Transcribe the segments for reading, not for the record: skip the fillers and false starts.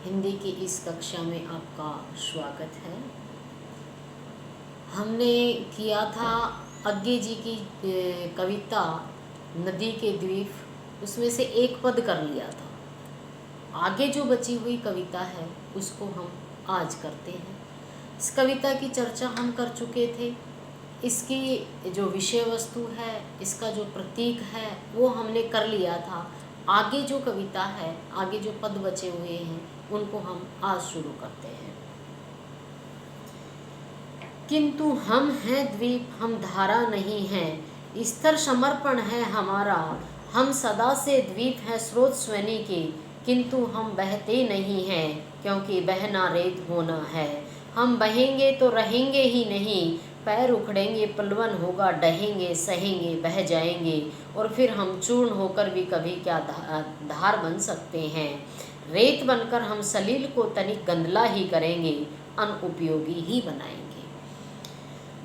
हिंदी की इस कक्षा में आपका स्वागत है। हमने किया था अज्ञे जी की कविता नदी के द्वीप, उसमें से एक पद कर लिया था। आगे जो बची हुई कविता है उसको हम आज करते हैं। इस कविता की चर्चा हम कर चुके थे। इसकी जो विषय वस्तु है, इसका जो प्रतीक है वो हमने कर लिया था। आगे जो कविता है, आगे जो पद बचे हुए हैं उनको हम आज शुरू करते हैं। किंतु हम हैं द्वीप, हम धारा नहीं हैं, स्थिर समर्पण है हमारा। हम सदा से द्वीप हैं स्रोत स्वनी के, किंतु हम बहते नहीं हैं, क्योंकि बहना रेत होना है। हम बहेंगे तो रहेंगे ही नहीं, पैर उखड़ेंगे पलवन होगा, डहेंगे सहेंगे बह जाएंगे, और फिर हम चूर्ण होकर भी कभी क्या धार बन सकते हैं। रेत बनकर हम सलील को तनिक गंदला ही करेंगे, अनुपयोगी ही बनाएंगे।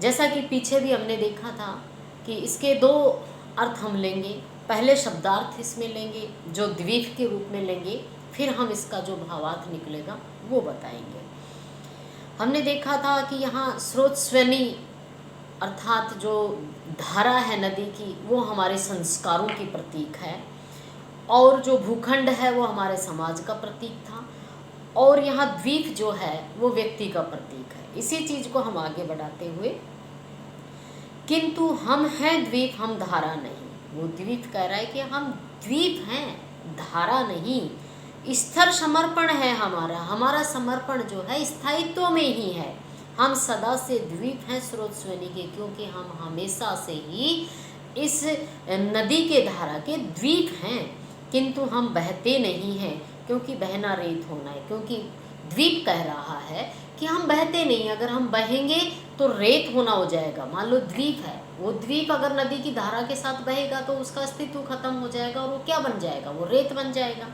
जैसा कि पीछे भी हमने देखा था कि इसके दो अर्थ हम लेंगे। पहले शब्दार्थ इसमें लेंगे जो द्वीप के रूप में लेंगे, फिर हम इसका जो भावार्थ निकलेगा वो बताएंगे। हमने देखा था कि यहाँ स्रोत स्वनी अर्थात जो धारा है नदी की वो हमारे संस्कारों की प्रतीक है, और जो भूखंड है वो हमारे समाज का प्रतीक था, और यहाँ द्वीप जो है वो व्यक्ति का प्रतीक है। इसी चीज को हम आगे बढ़ाते हुए, किंतु हम हैं द्वीप, हम धारा नहीं। वो द्वीप कह रहा है कि हम द्वीप हैं, धारा नहीं। स्थिर समर्पण है हमारा, हमारा समर्पण जो है स्थायित्व में ही है। हम सदा से द्वीप हैं स्रोत स्वनी के, क्योंकि हम हमेशा से ही इस नदी के धारा के द्वीप हैं, किंतु हम बहते नहीं हैं, क्योंकि बहना रेत होना है। क्योंकि द्वीप कह रहा है कि हम बहते नहीं, अगर हम बहेंगे तो रेत होना हो जाएगा। मान लो द्वीप है, वो द्वीप अगर नदी की धारा के साथ बहेगा तो उसका अस्तित्व खत्म हो जाएगा, और वो क्या बन जाएगा, वो रेत बन जाएगा।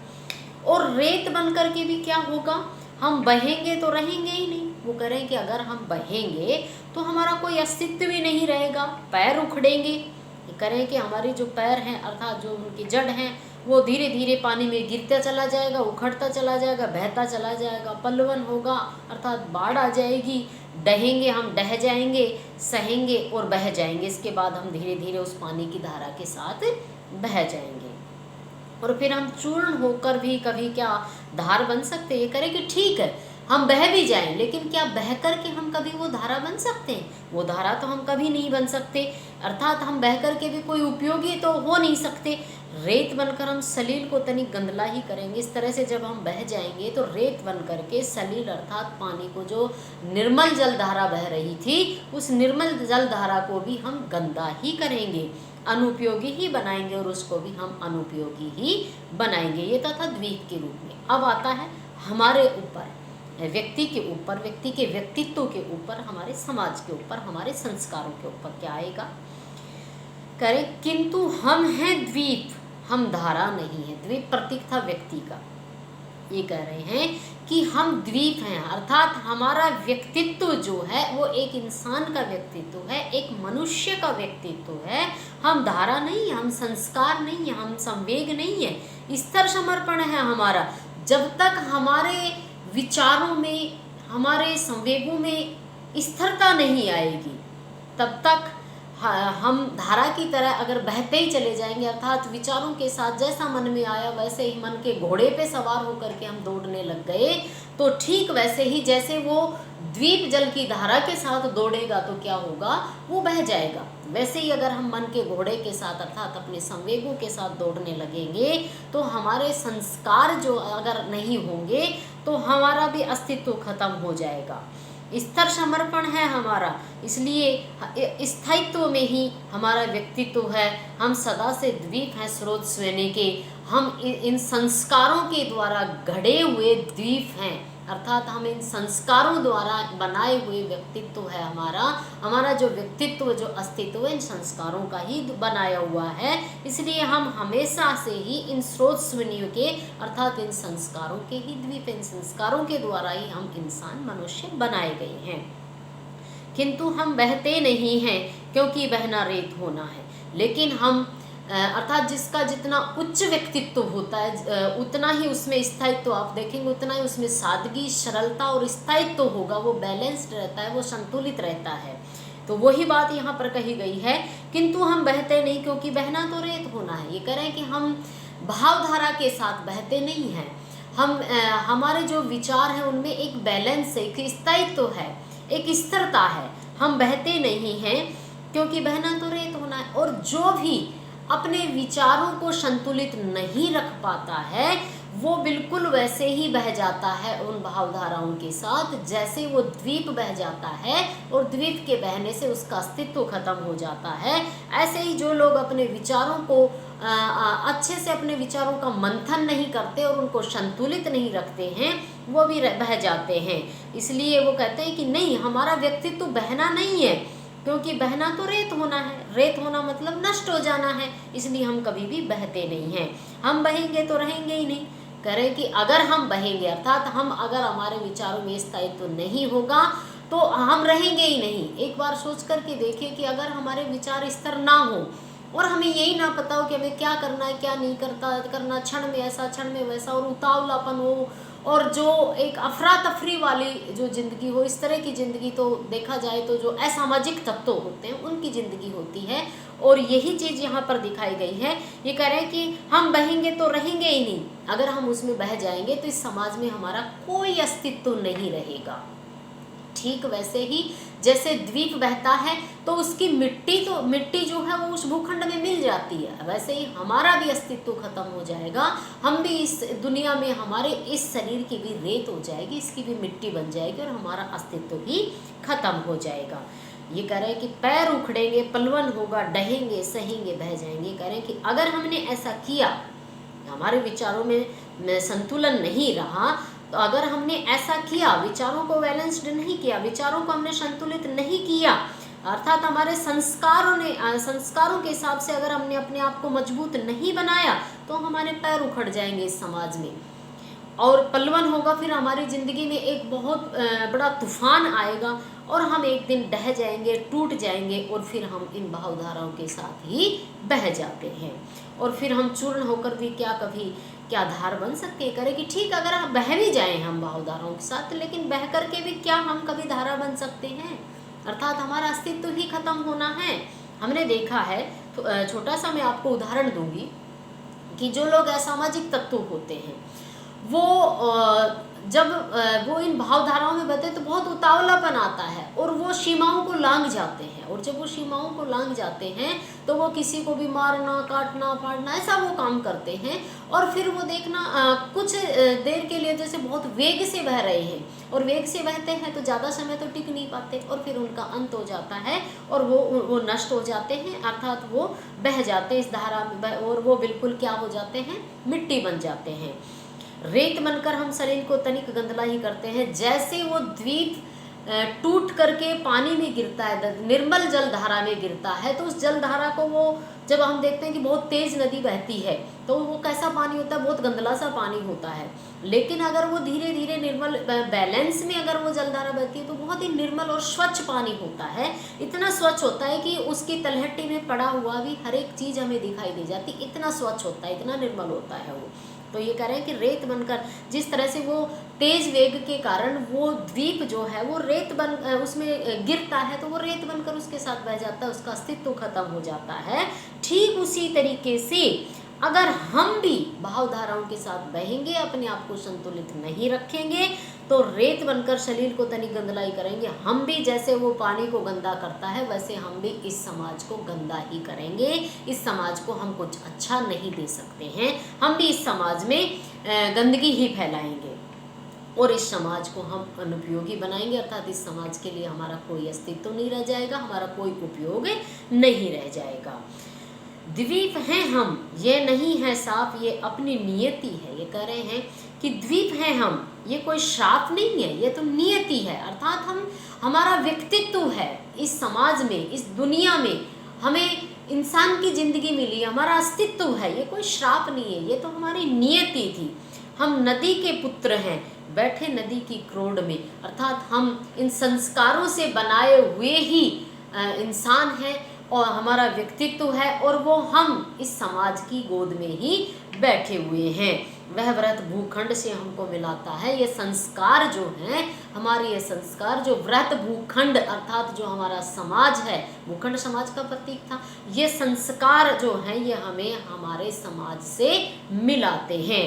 और रेत बन करके भी क्या होगा, हम बहेंगे तो रहेंगे ही नहीं। वो कह रहे हैं कि अगर हम बहेंगे तो हमारा कोई अस्तित्व भी नहीं रहेगा, पैर उखड़ेंगे। ये कह रहे हैं कि हमारी जो पैर हैं अर्थात जो उनकी जड़ हैं वो धीरे धीरे पानी में गिरता चला जाएगा, उखड़ता चला जाएगा, बहता चला जाएगा, पल्लवन होगा अर्थात बाढ़ आ जाएगी, डहेंगे हम, डह जाएंगे, सहेंगे और बह जाएंगे। इसके बाद हम धीरे धीरे उस पानी की धारा के साथ बह जाएंगे, और फिर हम चूर्ण होकर भी कभी क्या धार बन सकते। ये करें कि ठीक है हम बह भी जाएं, लेकिन क्या बह कर के हम कभी वो धारा बन सकते हैं? वो धारा तो हम कभी नहीं बन सकते, अर्थात हम बह कर के भी कोई उपयोगी तो हो नहीं सकते। रेत बनकर हम सलील को तनिक गंदला ही करेंगे। इस तरह से जब हम बह जाएंगे तो रेत बन करके सलील अर्थात पानी को, जो निर्मल जल धारा बह रही थी, उस निर्मल जल धारा को भी हम गंदा ही करेंगे, अनुपयोगी ही बनाएंगे, और उसको भी हम अनुपयोगी ही बनाएंगे। ये तथा द्वीप के रूप में। अब आता है हमारे ऊपर, व्यक्ति के ऊपर, व्यक्ति के व्यक्तित्व के ऊपर, हमारे समाज के ऊपर, हमारे संस्कारों के ऊपर क्या आएगा। करें किंतु हम हैं द्वीप, हम धारा नहीं है। द्वीप प्रतीक था व्यक्ति का। ये कह रहे हैं कि हम द्वीप हैं, अर्थात हमारा व्यक्तित्व जो है वो एक इंसान का व्यक्तित्व है, एक मनुष्य का व्यक्तित्व है। हम धारा नहीं है, हम संस्कार नहीं है, हम संवेग नहीं है। स्थिर समर्पण है हमारा। जब तक हमारे विचारों में, हमारे संवेगों में स्थिरता नहीं आएगी, तब तक हम धारा की तरह अगर बहते ही चले जाएंगे, अर्थात विचारों के साथ जैसा मन में आया वैसे ही मन के घोड़े पे सवार होकर के हम दौड़ने लग गए, तो ठीक वैसे ही जैसे वो द्वीप जल की धारा के साथ दौड़ेगा तो क्या होगा, वो बह जाएगा। वैसे ही अगर हम मन के घोड़े के साथ अर्थात अपने संवेगों के साथ दौड़ने लगेंगे तो हमारे संस्कार जो अगर नहीं होंगे तो हमारा भी अस्तित्व खत्म हो जाएगा। स्थिर समर्पण है हमारा, इसलिए स्थायित्व में ही हमारा व्यक्तित्व है। हम सदा से द्वीप हैं स्रोत स्वनी के, हम इन संस्कारों के द्वारा गढ़े हुए द्वीप हैं, अर्थात हम इन संस्कारों द्वारा बनाए हुए व्यक्तित्व है हमारा। हमारा जो व्यक्तित्व, जो अस्तित्व इन संस्कारों का ही बनाया हुआ है, इसलिए हम हमेशा से ही इन स्रोत स्वनियों के अर्थात इन संस्कारों के ही द्वीप, इन संस्कारों के द्वारा ही हम इंसान, मनुष्य बनाए गए हैं। किंतु हम बहते नहीं हैं, क्योंकि बहना रेत होना है। लेकिन हम अर्थात जिसका जितना उच्च व्यक्तित्व होता है उतना ही उसमें स्थायित्व आप देखेंगे, उतना ही उसमें सादगी, सरलता और स्थायित्व होगा। वो बैलेंस्ड रहता है, वो संतुलित रहता है। तो वही बात यहाँ पर कही गई है, किंतु हम बहते नहीं, क्योंकि बहना तो रेत होना है। ये कह रहे हैं कि हम भावधारा के साथ बहते नहीं हैं। हम हमारे जो विचार हैं उनमें एक बैलेंस है, एक स्थायित्व है, एक स्थिरता है। हम बहते नहीं हैं क्योंकि बहना तो रेत होना है। और जो भी अपने विचारों को संतुलित नहीं रख पाता है वो बिल्कुल वैसे ही बह जाता है उन भावधाराओं के साथ जैसे वो द्वीप बह जाता है, और द्वीप के बहने से उसका अस्तित्व खत्म हो जाता है। ऐसे ही जो लोग अपने विचारों को अच्छे से अपने विचारों का मंथन नहीं करते और उनको संतुलित नहीं रखते हैं, वो भी बह जाते हैं। इसलिए वो कहते हैं कि नहीं, हमारा व्यक्तित्व बहना नहीं है, क्योंकि बहना तो रेत होना है। रेत होना मतलब नष्ट हो जाना है, इसलिए हम कभी भी बहते नहीं हैं। हम बहेंगे तो रहेंगे ही नहीं। करें कि अगर हम बहेंगे, अर्थात हम अगर हमारे विचारों में स्थायित्व नहीं होगा तो हम रहेंगे ही नहीं। एक बार सोच करके देखिए कि अगर हमारे विचार स्थिर ना हो और हमें यही ना पता हो कि हमें क्या करना है, क्या नहीं करना, क्षण में ऐसा, क्षण में वैसा, और उतावलापन हो, और जो एक अफरा तफरी वाली जो ज़िंदगी हो, इस तरह की ज़िंदगी तो देखा जाए तो जो असामाजिक तत्व होते हैं उनकी ज़िंदगी होती है। और यही चीज़ यहाँ पर दिखाई गई है। ये कह रहे हैं कि हम बहेंगे तो रहेंगे ही नहीं। अगर हम उसमें बह जाएंगे तो इस समाज में हमारा कोई अस्तित्व नहीं रहेगा। ठीक वैसे ही जैसे द्वीप बहता है तो उसकी मिट्टी जो है वो उस भूखंड में मिल जाती है, वैसे ही हमारा भी अस्तित्व खत्म हो जाएगा। हम भी इस दुनिया में, हमारे इस शरीर की भी रेत हो जाएगी, इसकी भी मिट्टी बन जाएगी और हमारा अस्तित्व भी खत्म हो जाएगा। ये कह रहे हैं कि पैर उखड़ेंगे, पलवन होगा, डहेंगे, सहेंगे, बह जाएंगे। कह रहे हैं कि अगर हमने ऐसा किया, हमारे विचारों में संतुलन नहीं रहा, तो अगर हमने ऐसा किया, विचारों को बैलेंस्ड नहीं किया, विचारों को हमने संतुलित नहीं किया, अर्थात हमारे संस्कारों के हिसाब से अगर हमने अपने आप को मजबूत नहीं बनाया, तो हमारे पैर उखड़ जाएंगे इस समाज में और पलवन होगा। फिर हमारी ज़िंदगी में एक बहुत बड़ा तूफान आएगा और हम एक दिन ढह जाएंगे, टूट जाएंगे, और फिर हम इन भावधाराओं के साथ ही बह जाते हैं। और फिर हम चूर्ण होकर भी क्या धार बन सकते हैं। करें कि ठीक, अगर हम बह भी जाएं हम भावधाराओं के साथ, लेकिन बह करके भी क्या हम कभी धारा बन सकते हैं? अर्थात हमारा अस्तित्व ही खत्म होना है। हमने देखा है, छोटा सा मैं आपको उदाहरण दूंगी कि जो लोग असामाजिक तत्व होते हैं वो जब वो इन भावधाराओं में बहते तो बहुत उतावलापन आता है और वो सीमाओं को लांघ जाते हैं। और जब वो सीमाओं को लांघ जाते हैं तो वो किसी को भी मारना, काटना, फाड़ना, ऐसा वो काम करते हैं। और फिर वो देखना कुछ देर के लिए जैसे बहुत वेग से बह रहे हैं, और वेग से बहते हैं तो ज़्यादा समय तो टिक नहीं पाते और फिर उनका अंत हो जाता है और वो नष्ट हो जाते हैं, अर्थात वो बह जाते हैं इस धारा में और वो बिल्कुल क्या हो जाते हैं, मिट्टी बन जाते हैं। रेत बनकर हम शरीर को तनिक गंदला ही करते हैं। जैसे वो द्वीप टूट करके पानी में गिरता है, निर्मल जल धारा में गिरता है, तो उस जल धारा को वो जब हम देखते हैं कि बहुत तेज नदी बहती है तो वो कैसा पानी होता है, बहुत गंदला सा पानी होता है। लेकिन अगर वो धीरे धीरे निर्मल बैलेंस में अगर वो जलधारा बहती है तो बहुत ही निर्मल और स्वच्छ पानी होता है। इतना स्वच्छ होता है कि उसकी तलहटी में पड़ा हुआ भी हर एक चीज़ हमें दिखाई दे जाती, इतना स्वच्छ होता है, इतना निर्मल होता है वो। तो ये कह रहे हैं कि रेत बनकर जिस तरह से वो तेज वेग के कारण वो द्वीप जो है वो रेत बन उसमें गिरता है तो वो रेत बनकर उसके साथ बह जाता है, उसका अस्तित्व खत्म हो जाता है। ठीक उसी तरीके से अगर हम भी भावधाराओं के साथ बहेंगे, अपने आप को संतुलित नहीं रखेंगे, तो रेत बनकर शरीर को तनिक गंदलाई करेंगे। हम भी जैसे वो पानी को गंदा करता है वैसे हम भी इस समाज को गंदा ही करेंगे। इस समाज को हम कुछ अच्छा नहीं दे सकते हैं। हम भी इस समाज में गंदगी ही फैलाएंगे और इस समाज को हम अनुपयोगी बनाएंगे, अर्थात इस समाज के लिए हमारा कोई अस्तित्व नहीं रह जाएगा, हमारा कोई उपयोग नहीं रह जाएगा। द्वीप हैं हम, ये नहीं है साफ, ये अपनी नियति है। ये कह रहे हैं कि द्वीप हैं हम, ये कोई श्राप नहीं है, ये तो नियति है। अर्थात हमारा व्यक्तित्व है इस समाज में, इस दुनिया में, हमें इंसान की ज़िंदगी मिली, हमारा अस्तित्व है, ये कोई श्राप नहीं है, ये तो हमारी नियति थी। हम नदी के पुत्र हैं, बैठे नदी की क्रोड में, अर्थात हम इन संस्कारों से बनाए हुए ही इंसान हैं और हमारा व्यक्तित्व है और वो हम इस समाज की गोद में ही बैठे हुए हैं। वह व्रत भूखंड से हमको मिलाता है। ये संस्कार जो हैं हमारे, ये संस्कार जो व्रत भूखंड अर्थात जो हमारा समाज है, भूखंड समाज का प्रतीक था, ये संस्कार जो हैं ये हमें हमारे समाज से मिलाते हैं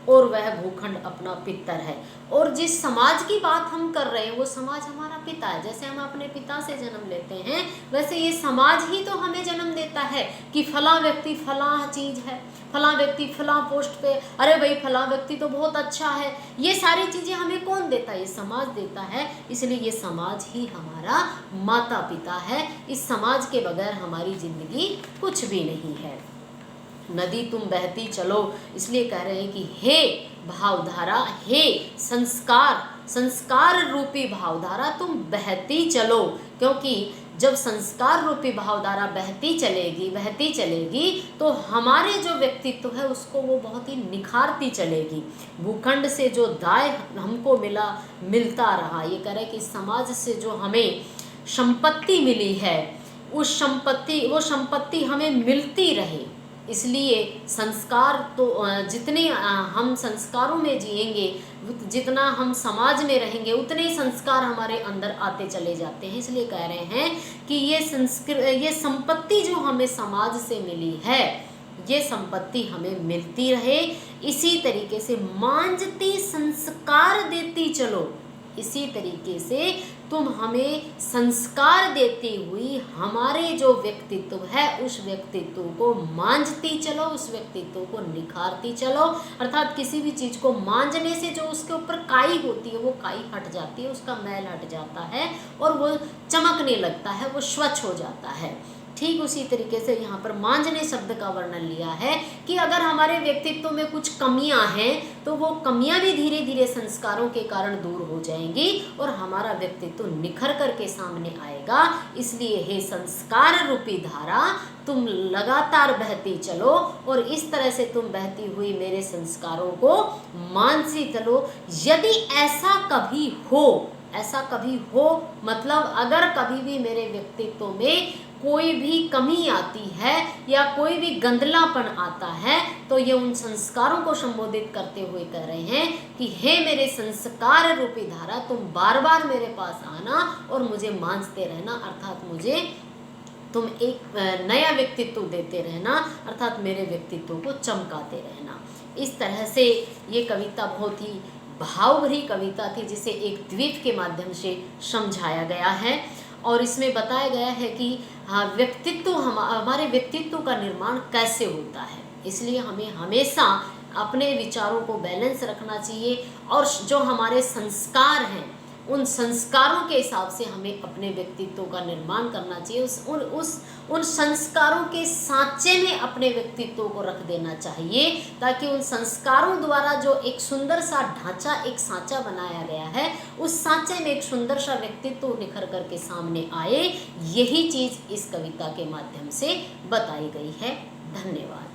और वह भूखंड अपना पितर है। और जिस समाज की बात हम कर रहे हैं वो समाज हमारा पिता है। जैसे हम अपने पिता से जन्म लेते हैं वैसे ये समाज ही तो हमें जन्म देता है कि फलां व्यक्ति फलां चीज़ है, फलां व्यक्ति फलां पोस्ट पे, अरे भाई फलां व्यक्ति तो बहुत अच्छा है। ये सारी चीज़ें हमें कौन देता है? ये समाज देता है। इसलिए ये समाज ही हमारा माता पिता है। इस समाज के बगैर हमारी जिंदगी कुछ भी नहीं है। नदी तुम बहती चलो, इसलिए कह रहे हैं कि हे भावधारा, हे संस्कार रूपी भावधारा तुम बहती चलो, क्योंकि जब संस्कार रूपी भावधारा बहती चलेगी तो हमारे जो व्यक्तित्व है उसको वो बहुत ही निखारती चलेगी। भूखंड से जो दाय हमको मिलता रहा, ये कह रहे हैं कि समाज से जो हमें संपत्ति मिली है वो संपत्ति हमें मिलती रहे। इसलिए संस्कार तो जितने हम संस्कारों में जिएंगे, जितना हम समाज में रहेंगे, उतने ही संस्कार हमारे अंदर आते चले जाते हैं। इसलिए कह रहे हैं कि ये संपत्ति जो हमें समाज से मिली है, ये संपत्ति हमें मिलती रहे। इसी तरीके से मांझती संस्कार देती चलो, इसी तरीके से तुम हमें संस्कार देती हुई हमारे जो व्यक्तित्व है उस व्यक्तित्व को मांझती चलो, उस व्यक्तित्व को निखारती चलो। अर्थात किसी भी चीज़ को मांझने से जो उसके ऊपर काई होती है वो काई हट जाती है, उसका मैल हट जाता है और वो चमकने लगता है, वो स्वच्छ हो जाता है। ठीक उसी तरीके से यहाँ पर मांझने शब्द का वर्णन लिया है कि अगर हमारे व्यक्तित्व में कुछ कमियां हैं तो वो कमियां भी धीरे धीरे संस्कारों के कारण दूर हो जाएंगी और हमारा व्यक्तित्व निखर करके सामने आएगा। इसलिए हे संस्कार रूपी धारा तुम लगातार बहती चलो और इस तरह से तुम बहती हुई मेरे संस्कारों को मांझती चलो। यदि ऐसा कभी हो मतलब अगर कभी भी मेरे व्यक्तित्व में कोई भी कमी आती है या कोई भी गंदलापन आता है तो ये उन संस्कारों को संबोधित करते हुए कह रहे हैं कि हे मेरे संस्कार रूपी धारा तुम बार बार मेरे पास आना और मुझे मांझते रहना, अर्थात मुझे तुम एक नया व्यक्तित्व देते रहना, अर्थात मेरे व्यक्तित्व को चमकाते रहना। इस तरह से ये कविता बहुत ही भाव भरी कविता थी जिसे एक द्वीप के माध्यम से समझाया गया है और इसमें बताया गया है कि हमारे व्यक्तित्व का निर्माण कैसे होता है। इसलिए हमें हमेशा अपने विचारों को बैलेंस रखना चाहिए और जो हमारे संस्कार हैं उन संस्कारों के हिसाब से हमें अपने व्यक्तित्व का निर्माण करना चाहिए। उन संस्कारों के सांचे में अपने व्यक्तित्व को रख देना चाहिए ताकि उन संस्कारों द्वारा जो एक सुंदर सा ढांचा, एक सांचा बनाया गया है, उस सांचे में एक सुंदर सा व्यक्तित्व निखर करके सामने आए। यही चीज़ इस कविता के माध्यम से बताई गई है। धन्यवाद।